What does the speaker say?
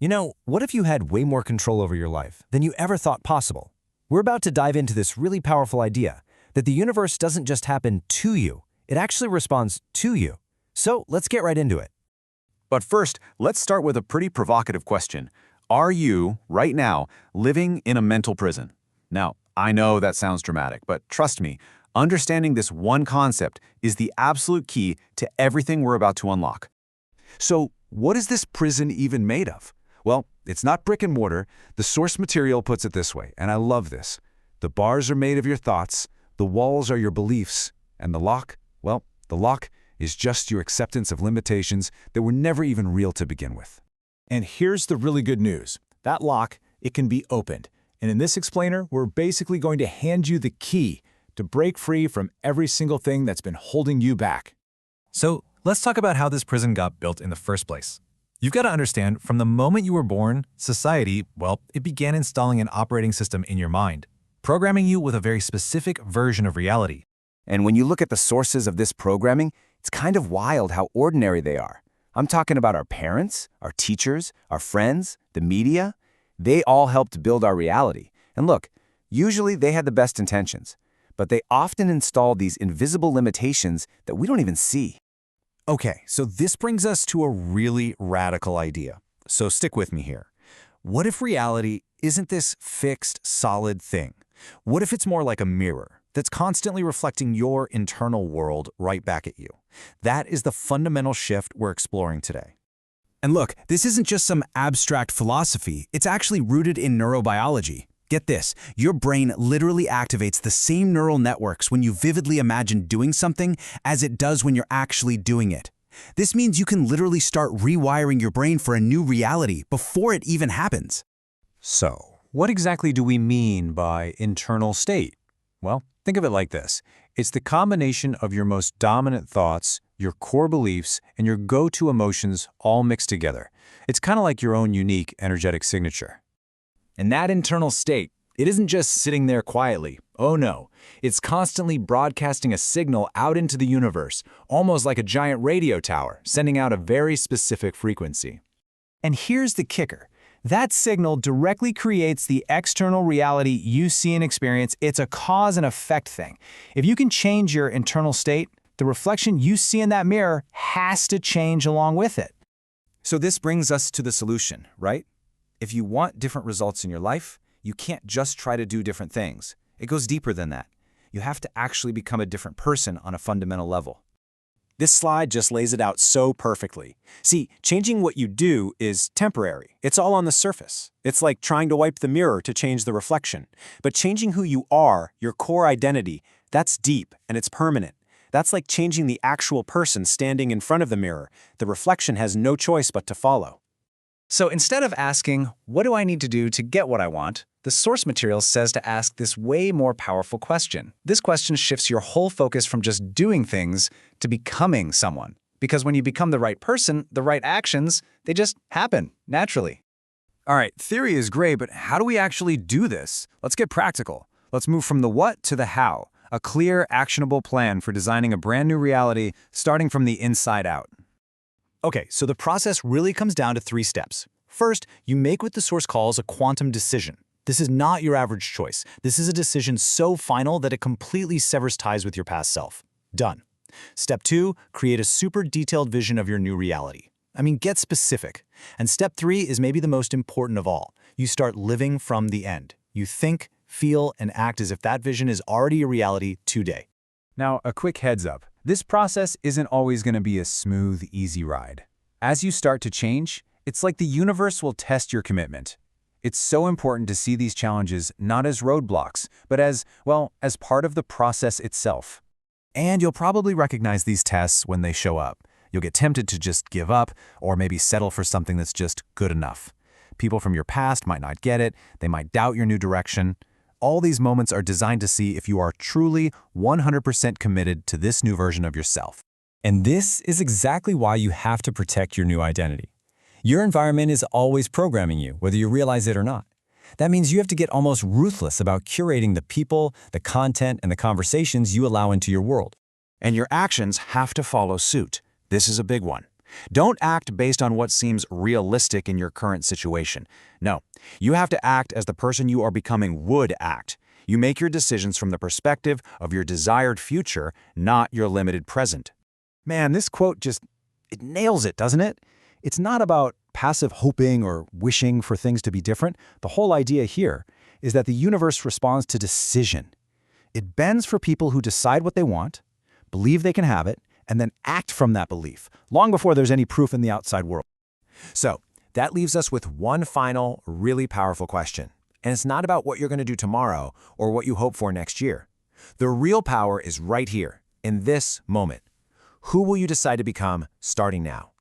What if you had way more control over your life than you ever thought possible? We're about to dive into this really powerful idea that the universe doesn't just happen to you, it actually responds to you. So let's get right into it. But first, let's start with a pretty provocative question. Are you, right now, living in a mental prison? Now, I know that sounds dramatic, but trust me, understanding this one concept is the absolute key to everything we're about to unlock. So, what is this prison even made of? Well, it's not brick and mortar. The source material puts it this way, and I love this. The bars are made of your thoughts, the walls are your beliefs, and the lock, well, the lock is just your acceptance of limitations that were never even real to begin with. And here's the really good news. That lock, it can be opened. And in this explainer, we're basically going to hand you the key to break free from every single thing that's been holding you back. So let's talk about how this prison got built in the first place. You've got to understand, from the moment you were born, society, well, it began installing an operating system in your mind, programming you with a very specific version of reality. And when you look at the sources of this programming, it's kind of wild how ordinary they are. I'm talking about our parents, our teachers, our friends, the media. They all helped build our reality. And look, usually they had the best intentions, but they often installed these invisible limitations that we don't even see. Okay, so this brings us to a really radical idea. So stick with me here. What if reality isn't this fixed, solid thing? What if it's more like a mirror that's constantly reflecting your internal world right back at you? That is the fundamental shift we're exploring today. And look, this isn't just some abstract philosophy. It's actually rooted in neurobiology. Get this, your brain literally activates the same neural networks when you vividly imagine doing something as it does when you're actually doing it. This means you can literally start rewiring your brain for a new reality before it even happens. So, what exactly do we mean by internal state? Well, think of it like this. It's the combination of your most dominant thoughts, your core beliefs, and your go-to emotions all mixed together. It's kind of like your own unique energetic signature. And that internal state, it isn't just sitting there quietly. Oh no, it's constantly broadcasting a signal out into the universe, almost like a giant radio tower, sending out a very specific frequency. And here's the kicker. That signal directly creates the external reality you see and experience. It's a cause and effect thing. If you can change your internal state, the reflection you see in that mirror has to change along with it. So this brings us to the solution, right? If you want different results in your life, you can't just try to do different things. It goes deeper than that. You have to actually become a different person on a fundamental level. This slide just lays it out so perfectly. See, changing what you do is temporary. It's all on the surface. It's like trying to wipe the mirror to change the reflection. But changing who you are, your core identity, that's deep and it's permanent. That's like changing the actual person standing in front of the mirror. The reflection has no choice but to follow. So instead of asking, what do I need to do to get what I want, the source material says to ask this way more powerful question. This question shifts your whole focus from just doing things to becoming someone. Because when you become the right person, the right actions, they just happen naturally. All right, theory is great, but how do we actually do this? Let's get practical. Let's move from the what to the how. A clear, actionable plan for designing a brand new reality starting from the inside out. Okay, so the process really comes down to 3 steps. First, you make what the source calls a quantum decision. This is not your average choice. This is a decision so final that it completely severs ties with your past self. Done. Step 2, create a super detailed vision of your new reality. Get specific. And step 3 is maybe the most important of all. You start living from the end. You think, feel, and act as if that vision is already a reality today. Now, a quick heads up. This process isn't always going to be a smooth, easy ride. As you start to change, it's like the universe will test your commitment. It's so important to see these challenges not as roadblocks, but as part of the process itself. And you'll probably recognize these tests when they show up. You'll get tempted to just give up or maybe settle for something that's just good enough. People from your past might not get it. They might doubt your new direction. All these moments are designed to see if you are truly 100% committed to this new version of yourself. And this is exactly why you have to protect your new identity. Your environment is always programming you, whether you realize it or not. That means you have to get almost ruthless about curating the people, the content, and the conversations you allow into your world. And your actions have to follow suit. This is a big one. Don't act based on what seems realistic in your current situation. No, you have to act as the person you are becoming would act. You make your decisions from the perspective of your desired future, not your limited present. Man, this quote it nails it, doesn't it? It's not about passive hoping or wishing for things to be different. The whole idea here is that the universe responds to decision. It bends for people who decide what they want, believe they can have it, and then act from that belief, long before there's any proof in the outside world. So, that leaves us with one final, really powerful question. And it's not about what you're going to do tomorrow or what you hope for next year. The real power is right here, in this moment. Who will you decide to become starting now?